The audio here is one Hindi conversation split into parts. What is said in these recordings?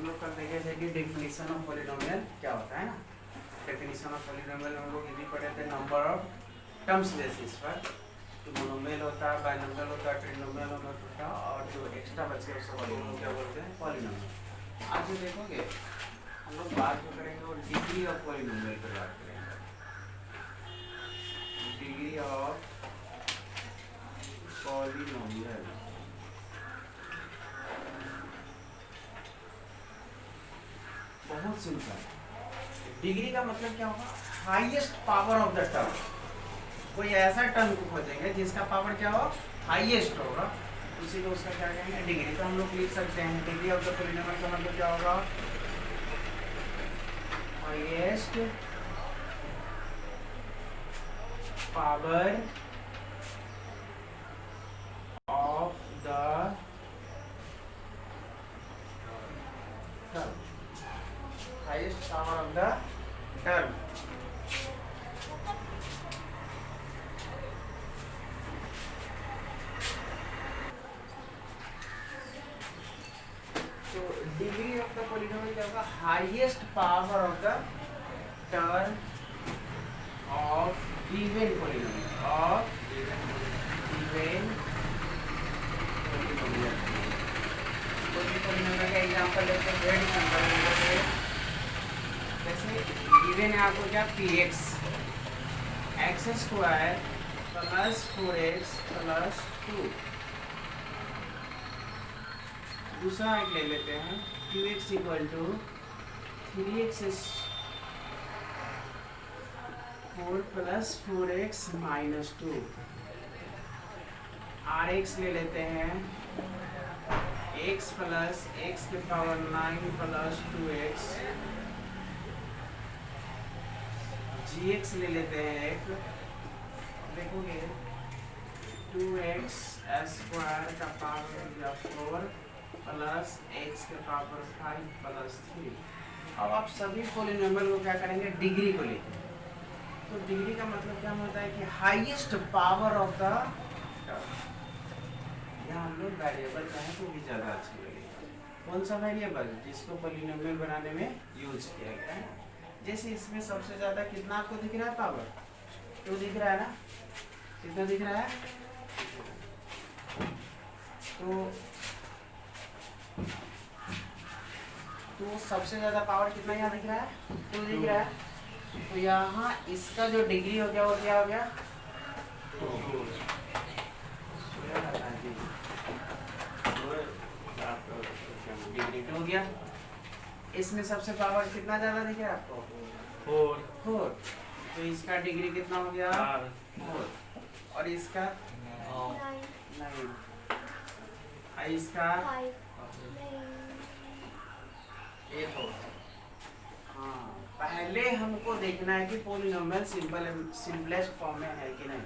हम लोग कल देखे थे कि डेफिनेशन ऑफ पॉलिनोमियल क्या होता है ना। डेफिनेशन ऑफ पॉलिनोमियल हम लोग यही पढ़े थे, नंबर ऑफ टर्म्स बेसिस पर, तो मोनोमियल होता है, बाइनोमियल होता है, ट्रिनोमियल होता है, और जो एक्स्ट्रा बचे हैं उसको हम क्या बोलते हैं, पॉलिनोमियल। आज जो देखोगे हम लोग बात जो करेंगे वो डिग्री ऑफ पॉलिनोमियल पर बात करेंगे। डिग्री ऑफ पॉलिनोमियल बहुत सिंपल। डिग्री का मतलब क्या होगा, highest power of the term. कोई ऐसा टर्म को खोजेंगे जिसका पावर क्या हो, हाईएस्ट होगा, उसी को उसका क्या कहेंगे, डिग्री। तो हम लोग लिख सकते हैं डिग्री ऑफ द पॉलिनोमियल का मतलब क्या होगा, highest power of the term, highest power of the term. तो डिग्री ऑफ द पॉलिनोमियल क्या होगा, highest power of the term of given polynomial, of given polynomial. कोई पॉलिनोमियल का एग्जांपल लेते हैं, वेरी सिंपल। जैसे गिवन है आपको क्या, px x square plus 4x plus 2। दूसरा एक ले लेते हैं, qx equal to 3x 4 plus 4x minus 2। rx ले लेते हैं, x प्लस x के पावर 9 प्लस 2x। gx ले लेते हैं एक, देखोगे 2x स्क्वायर का पावर या 4 प्लस x के पावर 5 प्लस 3। अब आप सभी पॉलिनोमियल को क्या करेंगे, डिग्री को लेंगे। तो डिग्री का मतलब क्या होता है कि highest power of the term. यहाँ हम लोग वेरिएबल चाहें तो भी ज़्यादा अच्छा लगेगा। कौन सा वेरिएबल, जिसको पॉलिनोमियल बनाने में यूज किया गया है। जैसे इसमें सबसे ज़्यादा कितना आपको दिख रहा है, पावर 2 दिख रहा है ना, कितना दिख रहा है, तो सबसे ज़्यादा पावर कितना यहाँ दिख रहा है, 2 दिख रहा है। तो यहाँ इसका जो डिग्री हो गया वो क्या हो गया, 2 हो गया। इसमें सबसे पावर कितना ज़्यादा दिख रहा है आपको, 4। तो इसका डिग्री कितना हो गया, 4। और इसका 9, इसका 8 हो। हाँ, पहले हमको देखना है कि पॉलिनोमियल सिंपलेस्ट फॉर्म में है कि नहीं।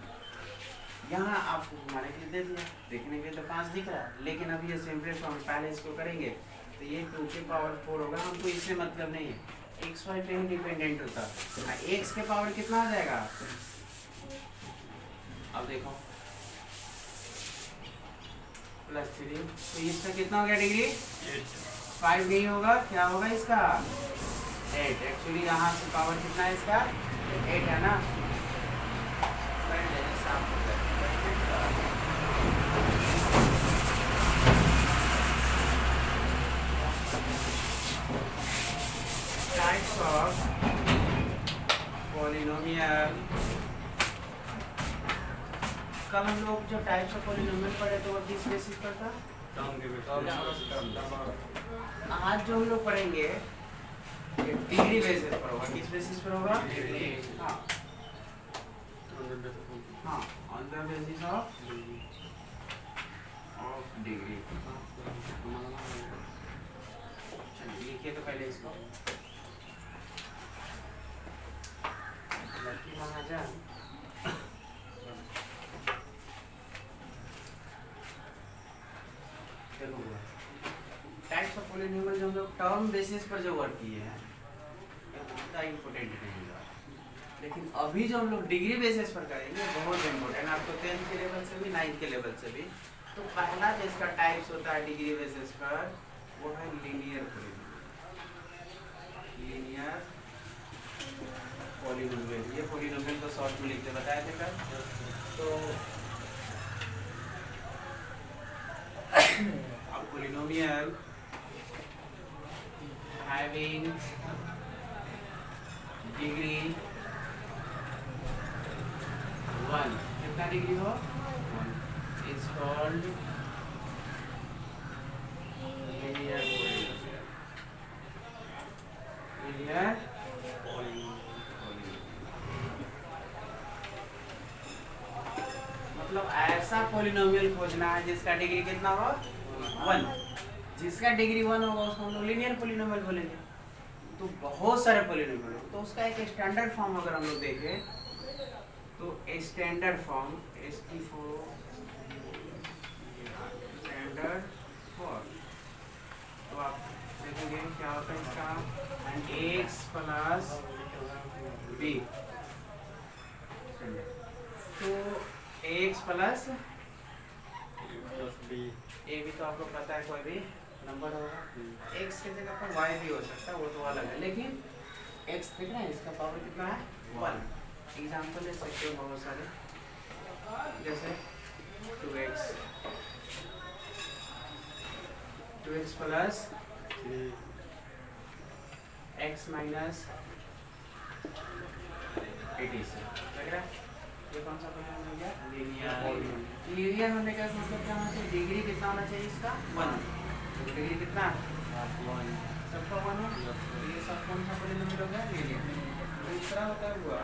यहाँ आपको घुमाने के लिए दे दिया, देखने के लिए तो 5 दिख रहा है, लेकिन अभी ये सिंपलेस्ट फॉर्म, पहले इसको करेंगे तो ये 2 के पावर 4 होगा। हमको इससे मतलब नहीं है, एक्स वाई पे ही डिपेंडेंट होता है। एक्स के पावर कितना आ जाएगा, अब देखो +3। तो इसका कितना हो गया डिग्री, 5 नहीं होगा, क्या होगा इसका 8। एक्चुअली यहाँ से पावर कितना है इसका, 8 है ना। Types of polynomial. कल हम लोग जो टाइप्स ऑफ पॉलिनोमियल पढ़े तो वो किस बेसिस पर था, आज जो हम लोग पढ़ेंगे डिग्री बेसिस पर होगा। किस बेसिस पर होगा, हाँ, on the basis of degree. लिखिए तो पहले इसको, टाइप्स ऑफ पॉलिनोमियल जो हम लोग टर्म बेसिस पर जो वर्क किए हैं उतना इम्पोर्टेंट नहीं है, लेकिन अभी जो हम लोग डिग्री बेसिस पर करेंगे बहुत इम्पोर्टेंट, आपको 10th के लेवल से भी 9th के लेवल से भी। तो पहला जिसका टाइप्स होता है डिग्री बेसिस पर वो है लीनियर पॉलिनोमियल। Linear polynomial. ये पॉलिनोमियल को शॉर्ट में लिखते बताया थे कल। तो अब पॉलिनोमियल हैविंग डिग्री 1, कितना डिग्री हो 1 इज कॉल्ड लीनियर मतलब ऐसा पॉलिनोमियल खोजना है जिसका डिग्री कितना हो 1। जिसका डिग्री 1 होगा उसको हम लोग लीनियर पॉलिनोमियल बोलेंगे। तो बहुत सारे पॉलिनोमियल हो, तो उसका एक स्टैंडर्ड फॉर्म अगर हम लोग देखें तो स्टैंडर्ड फॉर्म स्टैंडर्ड फॉर्म तो आप देखेंगे क्या होता है इसका x प्लस बी। तो x प्लस बी, ए भी तो आपको पता है कोई भी नंबर होगा। x की जगह पर y भी हो सकता है, वो तो अलग है, लेकिन x दिख रहा है इसका पावर कितना है 1। एग्जाम्पल ले सकते हो बहुत सारे, जैसे 2x प्लस x माइनस 86 लग रहा है। ये कौन सा पॉलिनोमियल हो गया लीनियर। लीनियर होने का मतलब क्या होना चाहिए, डिग्री कितना होना चाहिए इसका 1। डिग्री कितना 1, सबका 1 हो। ये सब कौन सा पॉलिनोमियल हो गया लीनियर। दूसरा होता हुआ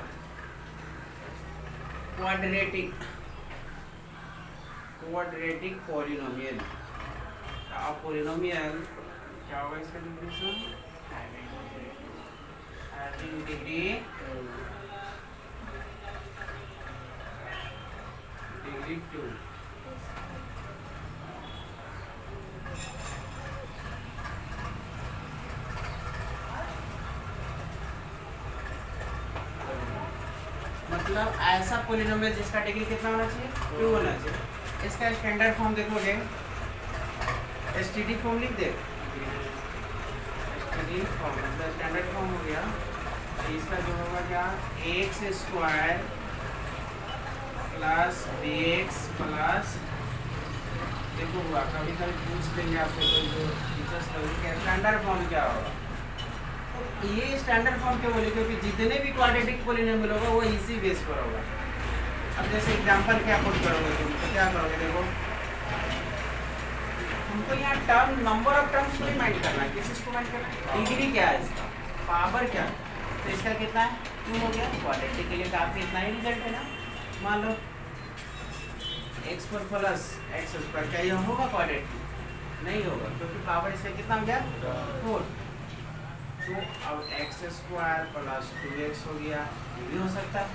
क्वाड्रेटिक पॉलिनोमियल। अब पॉलिनोमियल क्या होगा इसका डेफिनेशन, हैविंग डिग्री 2। मतलब ऐसा पॉलिनोमियल जिसका डिग्री कितना होना चाहिए 2 होना चाहिए। इसका स्टैंडर्ड फॉर्म देखोगे, एसटीडी फॉर्म लिख दे। एसटीडी फॉर्म मतलब स्टैंडर्ड फॉर्म हो गया। इसका जो होगा क्या x square plus b x plus, देखो हुआ कभी कभी पूछ लेंगे आपसे कोई जो टीचर्स लोग क्या स्टैंडर्ड फॉर्म क्या होगा। तो ये स्टैंडर्ड फॉर्म क्यों बोले, क्योंकि जितने भी क्वाड्रेटिक पॉलिनोमियल होगा वो इसी बेस पर होगा। अब जैसे एग्जांपल क्या पुट करोगे तुम, तो क्या करोगे, देखो हमको यहाँ टर्म नंबर ऑफ टर्म्स को माइंड करना है, किस चीज को माइंड करना है, डिग्री क्या है इसका, पावर क्या है। तो इसका कितना है 2 हो गया। क्वाड्रेटिक के लिए काफी इतना ही रिजल्ट है ना। मान लो x पर प्लस एक्स स्क्वायर, क्या यह होगा क्वाड्रेटिक, नहीं होगा क्योंकि पावर इसका कितना हो गया 4। तो अब एक्स स्क्वायर प्लस 2x हो गया, ये भी हो सकता है।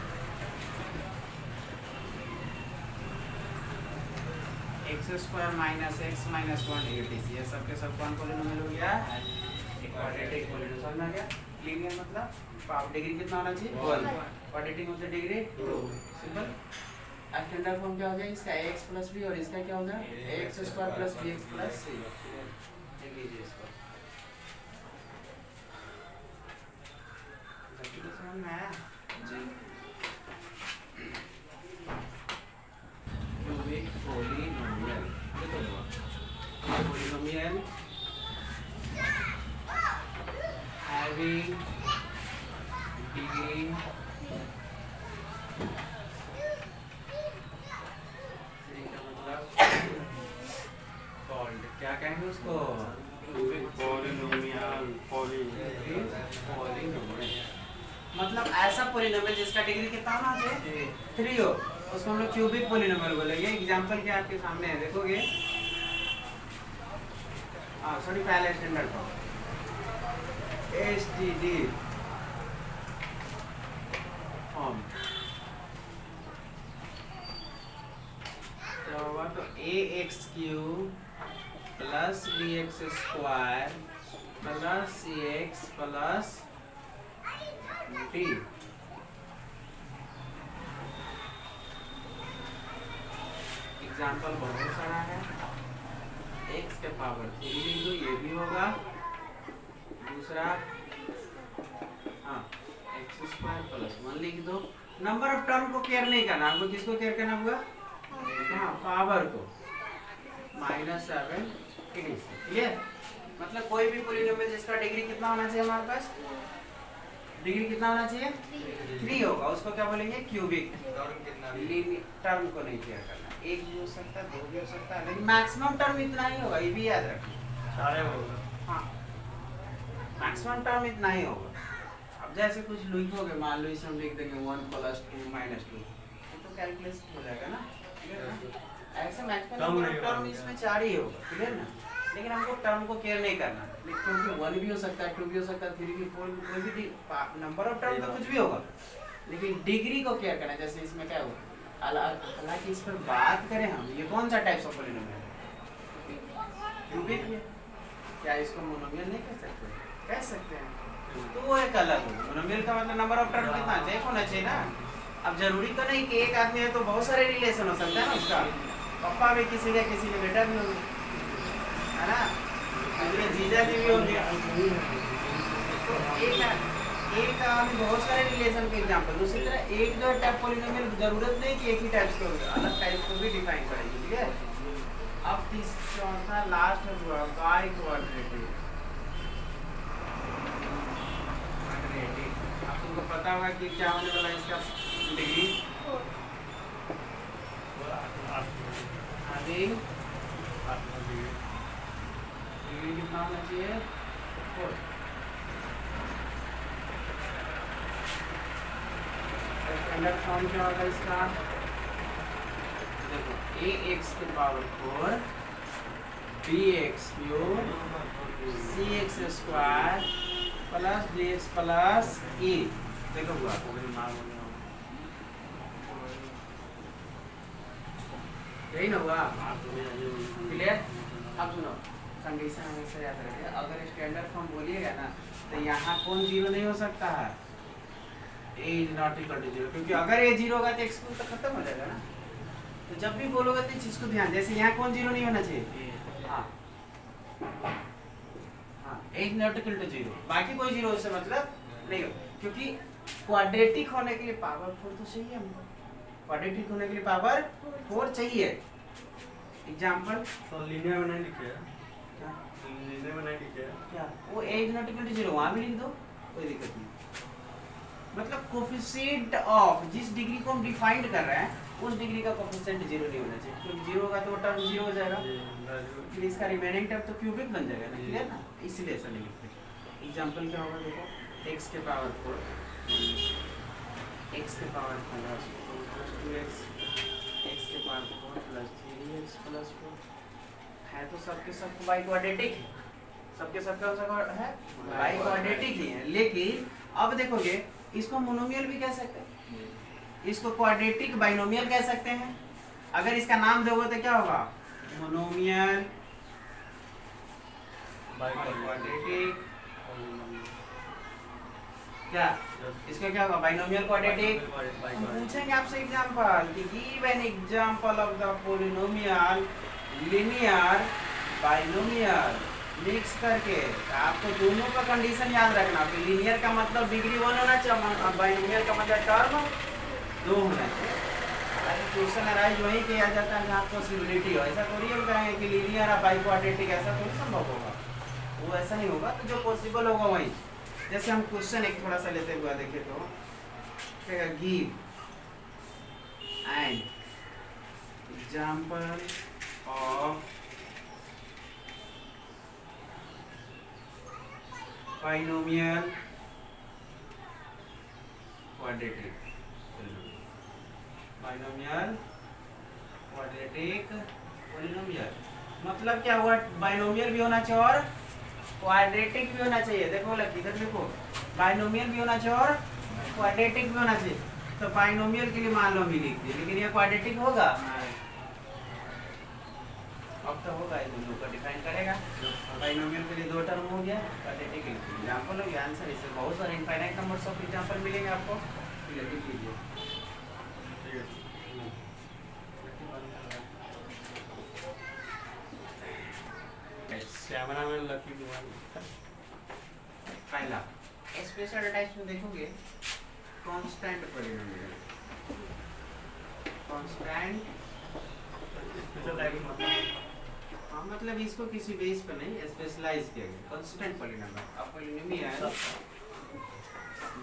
X square minus x minus 1 ये सब के सब कौन पॉलिनोमियल हो गया क्वाड्रेटिक पॉलिनोमियल। समझ में आ गया। लीनियर मतलब पावर डिग्री कितना होना चाहिए 1, क्वाड्रेटिक मतलब डिग्री 2। सिंपल। स्टैंडर्ड फॉर्म क्या हो गया इसका x प्लस बी, और इसका क्या होगा x square plus b x plus c. लिख लीजिए इसको। समझ में आया जी। क्यूबिक पॉलिनोमियल, देखो पॉलिनोमियल हैविंग डिग्री कॉल्ड, क्या कहेंगे उसको पॉलिनोमियल। मतलब ऐसा पॉलिनोमियल जिसका डिग्री कितना होना चाहिए 3 हो, उसको हम लोग क्यूबिक पॉलिनोमियल बोलेंगे। एग्जांपल क्या आपके सामने है, देखोगे। सॉरी पहले स्टैंडर्ड फॉर्म एसटीडी फॉर्म क्या होगा, तो ax³ plus bx square plus cx plus d। Example बहुत सारा है। x के पावर 3 लिख दो, ये भी होगा। दूसरा हाँ एक्स स्क्वायर प्लस 1 लिख दो। नंबर ऑफ टर्म को केयर नहीं करना, हमको किसको केयर करना होगा? हाँ पावर को, -7 क्लियर। मतलब कोई भी पॉलिनोमियल जिसका डिग्री कितना होना चाहिए हमारे पास? डिग्री कितना होना चाहिए? 3 होगा, उसको क्या बोलेंगे? क्यूबिक। टर्म को नहीं केयर करना, एक भी हो सकता है, 2 भी हो सकता है, लेकिन मैक्सिमम टर्म इतना ही होगा, ये भी याद रखना। हाँ मैक्सिमम टर्म इतना ही होगा। अब जैसे कुछ लिखोगे, मान लो इसे हम लिख देंगे 1 + 2 - 2, तो कैलकुलेट हो जाएगा ना, क्लियर ना? ऐसे मैक्सिमम टर्म इसमें 4 ही होगा, क्लियर ना? लेकिन हमको टर्म को केयर नहीं करना, क्योंकि 1 भी हो सकता है, 2 भी हो सकता है, 3 भी, 4 भी, कोई भी नंबर ऑफ टर्म तो कुछ भी होगा, लेकिन डिग्री को केयर करना। जैसे इसमें क्या होगा, हालांकि इस पर बात करें हम, ये कौन सा टाइप्स ऑफ पॉलिनोमियल है? क्यूबिक है। क्या इसको मोनोमियल नहीं कह सकते? कह सकते हैं, तो वो एक अलग हो। मोनोमियल का मतलब नंबर ऑफ टर्म कितना चाहिए, होना चाहिए ना। अब जरूरी तो नहीं कि एक आदमी है तो बहुत सारे रिलेशन हो सकता है ना उसका, पापा भी किसी के बेटा भी होंगे, है ना, जीजा जी भी होंगे, तो एक आदमी बहुत सारे रिलेशन के एग्जांपल। दूसरी तरह एक जो टाइप पॉलिनोमियल जरूरत नहीं कि एक ही टाइप के होंगे, अलग टाइप को भी डिफाइन करेंगे, ठीक है। अब चौथा लास्ट हुआ बाई क्वाड्रेटिक। अब तुमको पता होगा कि क्या होने वाला है इसका डिग्री, डिग्री कितना होना चाहिए? 4। स्टैंडर्ड फॉर्म क्या होगा इसका? देखो ax के power 4 bx³ cx² plus dx plus e। देखो यही ना हुआ, क्लियर। अब सुनो, कंडीशन हमेशा याद रखिए, अगर स्टैंडर्ड फॉर्म बोलिएगा ना तो यहाँ कौन जीरो नहीं हो सकता है? a is not equal to 0, क्योंकि अगर a 0 होगा तो x तो खत्म हो जाएगा ना। तो जब भी बोलोगे तो चीज को ध्यान, जैसे यहाँ कौन जीरो नहीं होना चाहिए? हाँ हाँ, a is not equal to 0, बाकी कोई जीरो से मतलब नहीं हो, क्योंकि क्वाड्रेटिक होने के लिए पावर 4 तो चाहिए हमको। क्वाड्रेटिक होने के लिए पावर 4 चाहिए। एग्जांपल तो लीनियर बनाए लिखे क्या? लीनियर बनाए लिखे क्या वो a is not equal to 0 वहां भी लिख दो, कोई दिक्कत नहीं। मतलब कोफिशिएंट ऑफ जिस डिग्री को हम डिफाइंड कर रहे हैं उस डिग्री का कोफिशिएंट 0 नहीं होना चाहिए, क्योंकि 0 होगा तो वो टर्म 0 हो जाएगा, फिर इसका रिमेनिंग टर्म तो क्यूबिक बन जाएगा ना, क्लियर ना? इसलिए ऐसा नहीं लिखते। एग्जांपल क्या होगा देखो, x के पावर 4 x के पावर 4 + 2x x के पावर 4 + 3x + 4 है, तो सबके सब बाई क्वाड्रेटिक है, सबके सब का है बाई क्वाड्रेटिक ही है। लेकिन अब देखोगे इसको मोनोमियल भी कह सकते हैं, इसको क्वाड्रेटिक बाइनोमियल कह सकते हैं। अगर इसका नाम दोगे तो क्या होगा? Monomial quadratic. क्या इसका क्या होगा? Binomial quadratic. हम पूछेंगे आपसे एग्जांपल कि give an example of the polynomial linear binomial mix करके। आपको दोनों का कंडीशन याद रखना कि लीनियर का मतलब डिग्री 1 होना चाहिए, बाइनोमियल का मतलब टर्म 2 होना चाहिए। क्वेश्चन अराइज वही किया जाता है जहाँ पॉसिबिलिटी हो, ऐसा थोड़ी हम कहेंगे कि लीनियर और बाई क्वाड्रेटिक, ऐसा थोड़ी संभव होगा, वो ऐसा नहीं होगा। तो जो पॉसिबल होगा वही, जैसे हम क्वेश्चन एक थोड़ा सा लेते हुए देखें तो give an example of binomial quadratic. Binomial quadratic polynomial मतलब क्या हुआ? बाइनोमियल भी होना चाहिए और क्वाड्रेटिक भी होना चाहिए। देखो लग इधर देखो, बाइनोमियल भी होना चाहिए और क्वाड्रेटिक भी होना चाहिए। तो बाइनोमियल के लिए मान लो भी लिख दिए, लेकिन ये क्वाड्रेटिक होगा? अब तो होगा, ये दोनों को डिफाइन करेगा। बाइनोमियल के लिए 2 टर्म हो गया, क्वाड्रेटिक के लिए एग्जांपल हो गया। आंसर इससे बहुत सारे इनफाइनाइट नंबर्स ऑफ एग्जांपल मिलेंगे आपको, लिख लीजिए। कैमरा में लकी कुमार पहला स्पेशल टाइप्स में देखोगे constant polynomial, constant special type मतलब हाँ मतलब इसको किसी बेस पर नहीं स्पेशलाइज किया गया कांस्टेंट पॉलिनोमियल। अब पॉलिनोमियल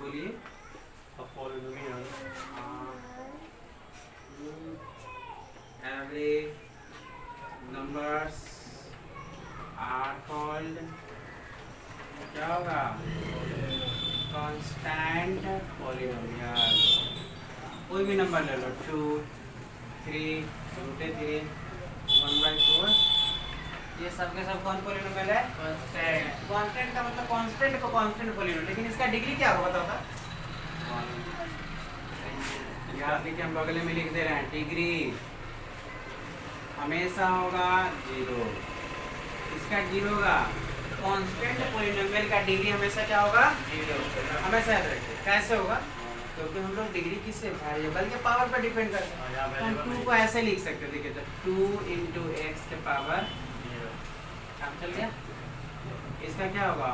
बोलिए polynomial every numbers are called क्या होगा कांस्टेंट पॉलिनोमियल। कोई भी नंबर ले लो 2 3 √3 1/4 ये सब के सब कौन पॉलिनोमियल है कांस्टेंट। कांस्टेंट का मतलब कांस्टेंट को कांस्टेंट पॉलिनोमियल, लेकिन इसका डिग्री क्या होगा बताओ। यहाँ लिखे हम बगल में लिख दे रहे हैं डिग्री हमेशा होगा 0। इसका 0 होगा कांस्टेंट पॉलिनोमियल का डिग्री हमेशा क्या होगा 0। हमेशा याद रखिए कैसे होगा क्योंकि हम लोग डिग्री किससे वेरिएबल के पावर पर डिपेंड करते हैं। तो हम 2 को ऐसे लिख सकते देखिए तो 2 × x के पावर काम चल गया। इसका क्या होगा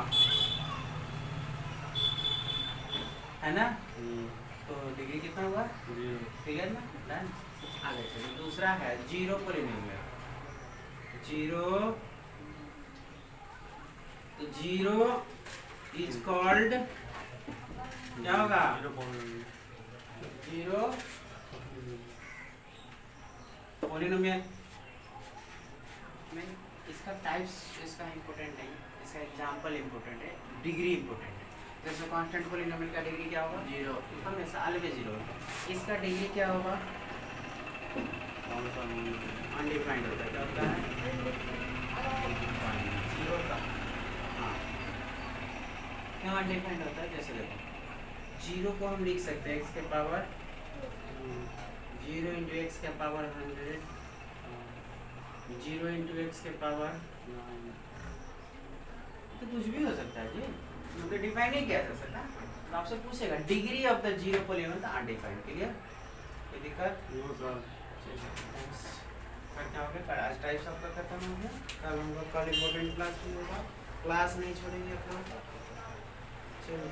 है ना, तो डिग्री कितना हुआ क्लियर ना डन। आगे चलिए दूसरा है 0 पॉलिनोमियल। 0 तो 0 इज कॉल्ड क्या होगा 0 पॉलिनोमियल में इसका टाइप्स इसका इम्पोर्टेंट नहीं, इसका एग्जांपल इम्पोर्टेंट है, डिग्री इम्पोर्टेंट है। जैसे कांस्टेंट पॉलिनोमियल का डिग्री क्या होगा 0 हमेशा ऑलवेज 0। इसका डिग्री क्या होगा अनडिफाइंड होता है। क्या होता है 0 का हाँ क्यों अनडिफाइंड होता है। जैसे देखो 0 को हम लिख सकते हैं x के पावर 0 × x के पावर 100 0 × x के पावर तो कुछ भी हो सकता है जी, मतलब डिफाइन नहीं किया जा सकता। तो आपसे पूछेगा degree of the 0 polynomial undefined. Clear कोई दिक्कत क्या हो गया आज टाइप्स आपका खत्म हो गया। कल हम लोग कल इम्पोर्टेंट क्लास भी होगा, क्लास नहीं छोड़ेंगे अपना। चलिए